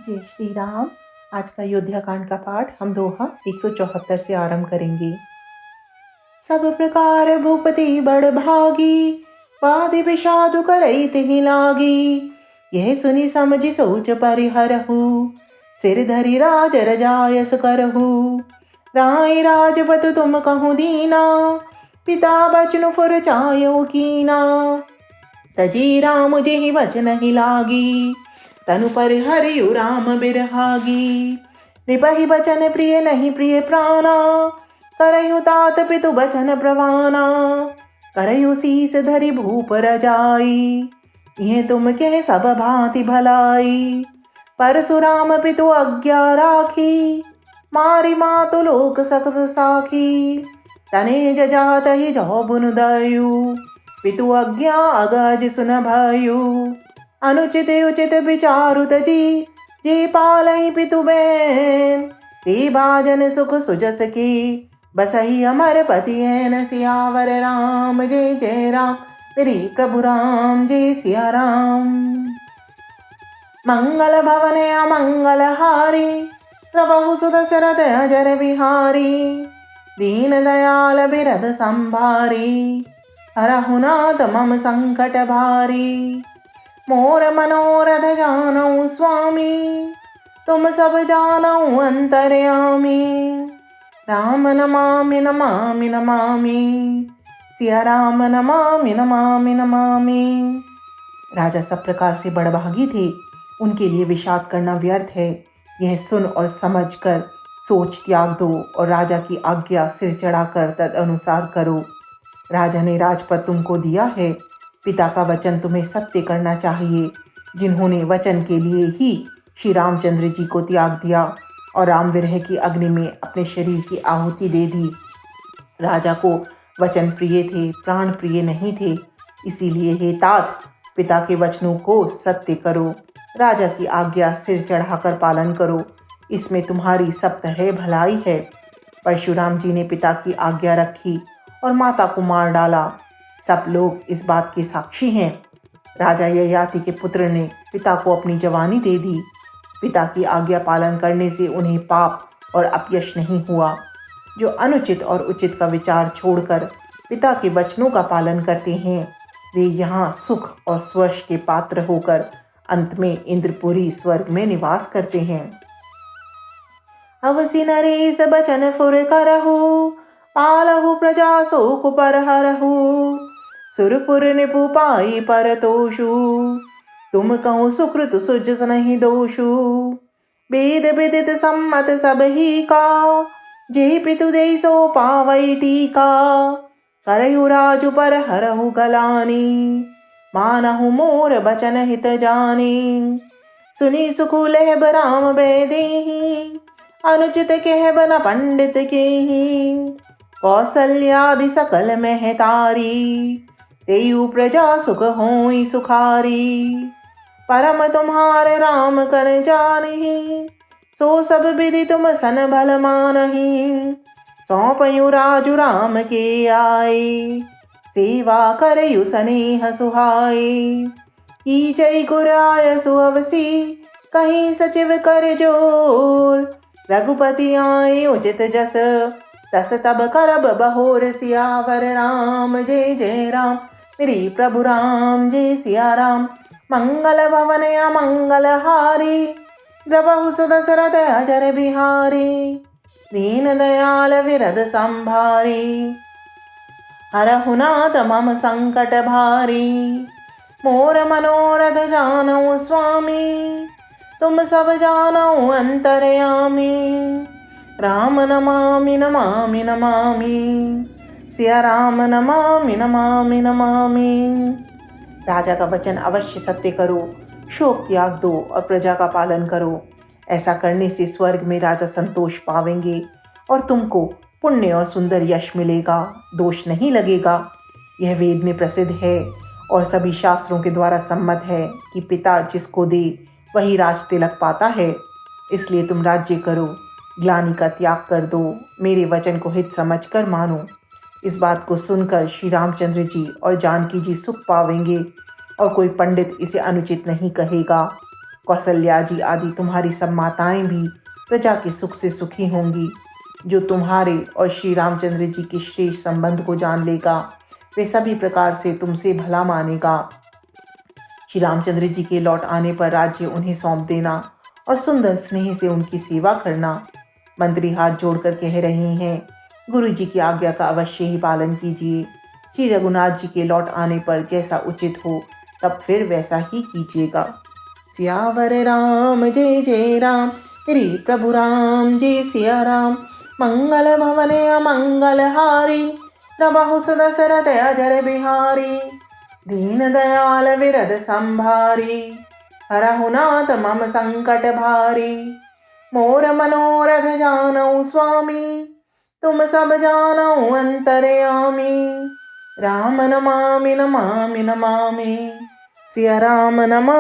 जय श्री राम। आज का अयोध्या कांड का पाठ हम दोहा 174 से आरंभ करेंगे। सब प्रकार भूपति बड़ भागी, वादि विषादु करई तिहि लागी। यह सुनि समझि सोच परिहरहु, सिर धरि राज रजायस करहु। राय राजपत तुम कहूँ दीना, पिता बचनु फुर चायो कीना। तजी राम जेहि वचन ही लागी, तनु पर हरियु राम बिरहागी। निपहि बचन प्रिय नहीं प्रिय प्राणा, करयु तात पितु बचन प्रवाना। करयु शीस धरि भूप रजाई, ये तुम कह सब भांति भलाई। परशुराम पितु आज्ञा राखी, मारी मातु लोक सकल साखी। तने जजात ही जो बुन दयु, पितु आज्ञा अगज सुन भयु। अनुचित उचित विचारु तजी, जे पालई पितु बैन। ते बाजन सुख सुजस की, बसही अमर पति ऐन। सियावर राम जय जय राम, मेरे प्रभु राम जय सिया राम। मंगल भवन अमंगल हारी, प्रभु सुत सरद अजर बिहारी। दीन दयाल बिरद संभारी, हरहु नाथ मम संकट भारी। मोर मनोरथ जानऊ स्वामी, तुम सब जानऊ अंतर्यामी। राम नमामि नमामि नमामि, सिया राम नमामि नमामि नमामि। राजा सब प्रकार से बड़भागी थे, उनके लिए विषाद करना व्यर्थ है। यह सुन और समझ कर सोच त्याग दो और राजा की आज्ञा सिर चढ़ाकर तद अनुसार करो। राजा ने राजपद तुमको दिया है, पिता का वचन तुम्हें सत्य करना चाहिए। जिन्होंने वचन के लिए ही श्री रामचंद्र जी को त्याग दिया और राम विरह की अग्नि में अपने शरीर की आहुति दे दी। राजा को वचन प्रिय थे, प्राण प्रिय नहीं थे। इसीलिए हे तात, पिता के वचनों को सत्य करो, राजा की आज्ञा सिर चढ़ाकर पालन करो। इसमें तुम्हारी सप्तह भलाई है। परशुराम जी ने पिता की आज्ञा रखी और माता को मार डाला। सब लोग इस बात के साक्षी हैं। राजा ययाति के पुत्र ने पिता को अपनी जवानी दे दी। पिता की आज्ञा पालन करने से उन्हें पाप और अपयश नहीं हुआ। जो अनुचित और उचित का विचार छोड़कर पिता के वचनों का पालन करते हैं, वे यहाँ सुख और स्वश के पात्र होकर अंत में इंद्रपुरी स्वर्ग में निवास करते हैं। अवसि नरेश बचन फुर करहु, पालहु प्रजा शोक परहरहु। सुरपुर निपु पाई परतोषु, तुम कहूँ सुकृत सुजस नहीं दोषु। वेद विदित सम्मत सब ही का, जे पितु दे सो पावई टीका। करहु राजु पर हरहु गलानी, मानहु मोर बचन हित जानी। सुनी सुखु लहब राम बेदेहि, अनुचित कह बन पंडित केहि। कौसल्यादि सकल महतारी, तेयु प्रजा सुख होई सुखारी। परम तुम्हारे राम कर जानी, सो सब विधि तुम सन भल मानहि। सौंपयु राजु राम के आए, सेवा करयु स्नेह सुहाई। कीजई गुराय सुअवसी, कहीं सचिव कर जोर। रघुपति आए उचित जस, तस तब करब बहोर। सियावर राम जय जय राम, मेरे प्रभु राम जय सिया राम। मंगल भवन अमंगल हारी, प्रभु सुत सरद अजर बिहारी। दीन दयाल विरद संभारी, हरहु नाथ मम संकट भारी। मोर मनोरथ जानऊ स्वामी, तुम सब जानऊ अंतर्यामी। राम नमामि नमामि नमामि, सिया राम नमामि नमामि नमामि। राजा का वचन अवश्य सत्य करो, शोक त्याग दो और प्रजा का पालन करो। ऐसा करने से स्वर्ग में राजा संतोष पावेंगे और तुमको पुण्य और सुंदर यश मिलेगा, दोष नहीं लगेगा। यह वेद में प्रसिद्ध है और सभी शास्त्रों के द्वारा सम्मत है कि पिता जिसको दे वही राज तिलक पाता है। इसलिए तुम राज्य करो, ग्लानि का त्याग कर दो, मेरे वचन को हित समझकर मानो। इस बात को सुनकर श्री रामचंद्र जी और जानकी जी सुख पावेंगे और कोई पंडित इसे अनुचित नहीं कहेगा। कौशल्या जी आदि तुम्हारी सब माताएं भी प्रजा के सुख से सुखी होंगी। जो तुम्हारे और श्री रामचंद्र जी के श्रेष्ठ संबंध को जान लेगा वे सभी प्रकार से तुमसे भला मानेगा। श्री रामचंद्र जी के लौट आने पर राज्य उन्हें सौंप देना और सुंदर स्नेह से उनकी सेवा करना। मंत्री हाथ जोड़कर कह रहे हैं, गुरु जी की आज्ञा का अवश्य ही पालन कीजिए। श्री रघुनाथ जी के लौट आने पर जैसा उचित हो तब फिर वैसा ही कीजिएगा। सियावर राम जय जय राम, मेरे प्रभु राम जय सिया राम। मंगल भवन अमंगल हारी, नभहु सुदशरथ अजर बिहारी। दीन दयाल विरद संभारी, हरहु नाथ मम संकट भारी। मोर मनोरथ जानऊ स्वामी, तुम सब जानऊ अंतर्यामी। राम नमामि नमामि नमामि, सिया राम नमामि।